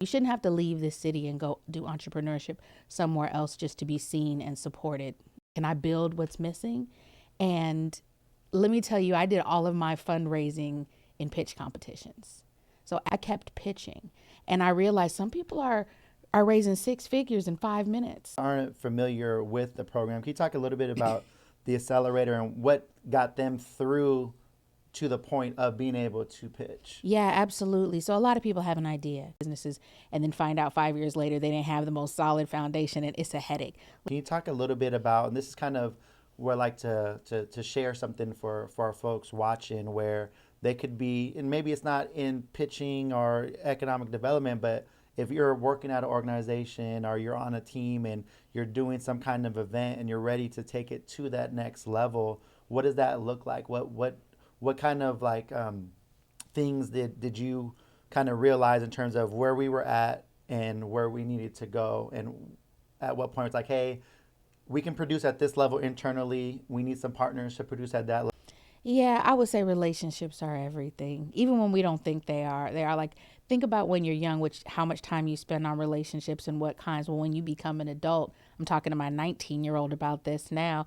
You shouldn't have to leave this city and go do entrepreneurship somewhere else just to be seen and supported. Can I build what's missing? And let me tell you, I did all of my fundraising in pitch competitions. So I kept pitching. And I realized some people are raising six figures in 5 minutes. Aren't familiar with the program, can you talk a little bit about the accelerator and what got them through to the point of being able to pitch? Yeah, absolutely. So a lot of people have an idea, businesses, and then find out 5 years later they didn't have the most solid foundation and it's a headache. Can you talk a little bit about, and this is kind of where I like to share something for our folks watching, where they could be, and maybe it's not in pitching or economic development, but if you're working at an organization or you're on a team and you're doing some kind of event and you're ready to take it to that next level, what does that look like? What kind of like things did you kind of realize in terms of where we were at and where we needed to go, and at what point it's like, hey, we can produce at this level internally, we need some partners to produce at that level? Yeah, I would say relationships are everything. Even when we don't think they are. They are like think about when you're young, which how much time you spend on relationships and what kinds. Well, when you become an adult, I'm talking to my 19-year-old about this now.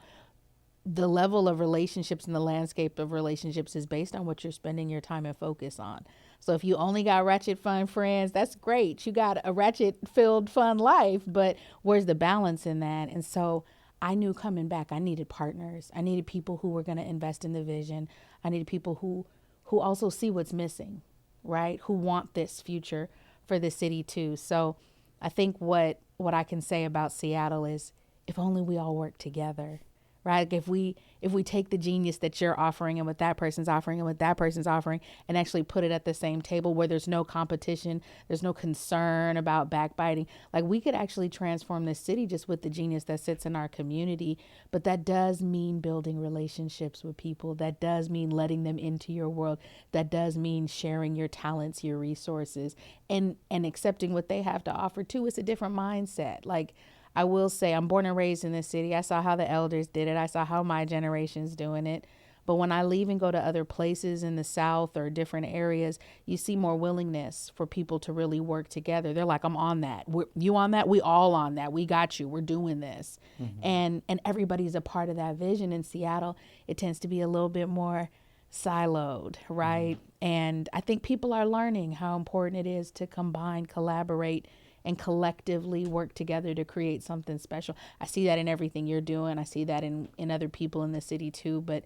The level of relationships and the landscape of relationships is based on what you're spending your time and focus on. So if you only got ratchet fun friends, that's great. You got a ratchet filled fun life, but where's the balance in that? And so I knew coming back I needed partners. I needed people who were going to invest in the vision. I needed people who also see what's missing, right? Who want this future for the city too. So I think what I can say about Seattle is if only we all work together, right? Like if we take the genius that you're offering and what that person's offering and what that person's offering and actually put it at the same table where there's no competition, there's no concern about backbiting, like we could actually transform this city just with the genius that sits in our community. But that does mean building relationships with people. That does mean letting them into your world. That does mean sharing your talents, your resources, and accepting what they have to offer too. It's a different mindset. Like I will say I'm born and raised in this city. I saw how the elders did it. I saw how my generation's doing it. But when I leave and go to other places in the South or different areas, you see more willingness for people to really work together. They're like, I'm on that. You on that? We all on that. We got you. We're doing this. Mm-hmm. And everybody's a part of that vision. In Seattle, it tends to be a little bit more siloed, Mm-hmm. right? And I think people are learning how important it is to combine, collaborate, and collectively work together to create something special. I see that in everything you're doing. I see that in other people in the city too. But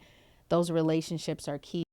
those relationships are key.